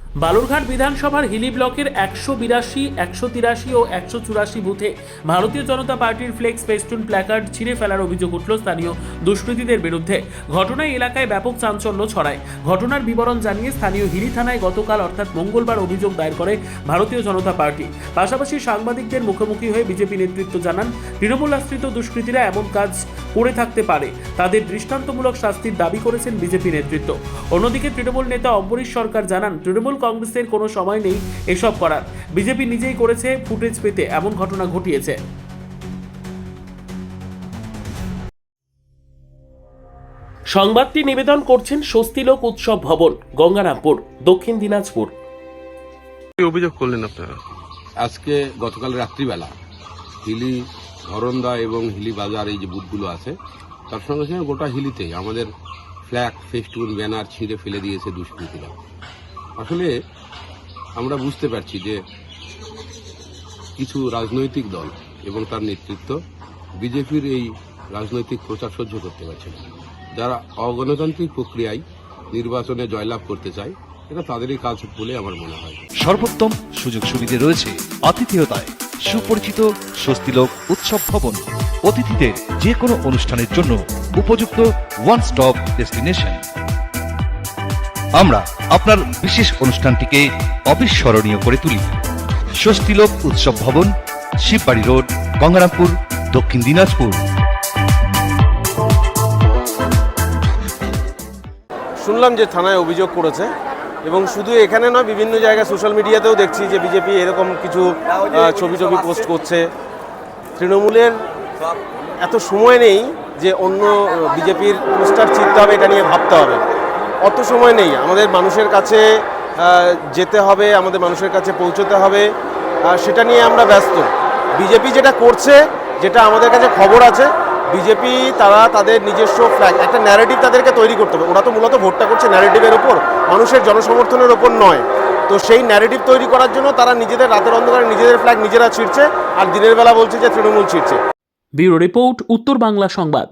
বালুরঘাট বিধানসভার হিলি ব্লকের 182, 183 ও 184 বুথে ভারতীয় জনতা পার্টির ফ্লেক্স ফেস্টুন প্ল্যাকার্ড ছিঁড়ে ফেলার অভিযোগ উঠল স্থানীয় দুষ্কৃতীদের বিরুদ্ধে। ঘটনায় এলাকায় ব্যাপক চাঞ্চল্য ছড়ায়। ঘটনার বিবরণ জানিয়ে স্থানীয় হিলি থানায় গতকাল অর্থাৎ মঙ্গলবার অভিযোগ দায়ের করে ভারতীয় জনতা পার্টি। পাশাপাশি সাংবাদিকদের মুখোমুখি হয়ে বিজেপি নেতৃত্ব জানান, তৃণমূল আশ্রিত দুষ্কৃতীরা এমন কাজ করে থাকতে পারে, তাদের দৃষ্টান্তমূলক শাস্তির দাবি করেছেন বিজেপি নেতৃত্ব। অন্যদিকে তৃণমূল নেতা অম্বরীশ সরকার জানান, তৃণমূল কংগ্রেসের কোনো সময় নেই এসব করার, বিজেপি নিজেই করেছে ফুটেজ পেতে এমন ঘটনা ঘটিয়েছে। সংবাদটি নিবেদন করছেন স্বস্তিলোক উৎসব ভবন, গঙ্গারামপুর, দক্ষিণ দিনাজপুর। কি অভিযোগ করলেন আপনারা? আজকে গতকাল রাত্রিবেলা হিলি ধরন্দা এবং হিলি বাজার এই যে বুথগুলো আছে তার সঙ্গে সঙ্গে গোটা হিলিতেই আমাদের ফ্ল্যাগ ফেস্টুন ব্যানার ছিঁড়ে ফেলে দিয়েছে দুষ্কৃতীরা। আসলে আমরা বুঝতে পারছি যে কিছু রাজনৈতিক দল এবং তার নেতৃত্ব বিজেপির এই রাজনৈতিক প্রচার সহ্য করতে পারছে না। যারা অগণতান্ত্রিক প্রক্রিয়ায় নির্বাচনে জয়লাভ করতে চায়, এটা তাদেরই কাজ বলে আমার মনে হয়। সর্বোত্তম সুযোগ সুবিধে রয়েছে আতিথেয়তায়। সুপরিচিত স্বস্তিলোক উৎসব ভবন, অতিথিদের যে কোনো অনুষ্ঠানের জন্য উপযুক্ত ওয়ান স্টপ ডেস্টিনেশন। আমরা আপনার বিশেষ অনুষ্ঠানটিকে অবিস্মরণীয় করে তুলি। স্বস্তিলোক উৎসব ভবন, শিববাড়ি রোড, গঙ্গারামপুর, দক্ষিণ দিনাজপুর। শুনলাম যে থানায় অভিযোগ করেছে, এবং শুধু এখানে নয়, বিভিন্ন জায়গায় সোশ্যাল মিডিয়াতেও দেখছি যে বিজেপি এরকম কিছু ছবি পোস্ট করছে। তৃণমূলের এত সময় নেই যে অন্য বিজেপির পোস্টার চিনতে হবে, এটা নিয়ে ভাবতে হবে, অত সময় নেই। আমাদের মানুষের কাছে যেতে হবে, আমাদের মানুষের কাছে পৌঁছতে হবে, সেটা নিয়ে আমরা ব্যস্ত। বিজেপি যেটা করছে, যেটা আমাদের কাছে খবর আছে, বিজেপি তারা তাদের নিজস্ব ফ্ল্যাগ, একটা ন্যারেটিভ তাদেরকে তৈরি করতে হবে। ওরা তো মূলত ভোটটা করছে ন্যারেটিভের ওপর, মানুষের জনসমর্থনের ওপর নয়। তো সেই ন্যারেটিভ তৈরি করার জন্য তারা নিজেদের রাতের অন্ধকারে নিজেদের ফ্ল্যাগ নিজেরা ছিঁড়ছে, আর দিনের বেলা বলছে যে তৃণমূল ছিঁড়ছে। ব্যুরো রিপোর্ট, উত্তর বাংলা সংবাদ।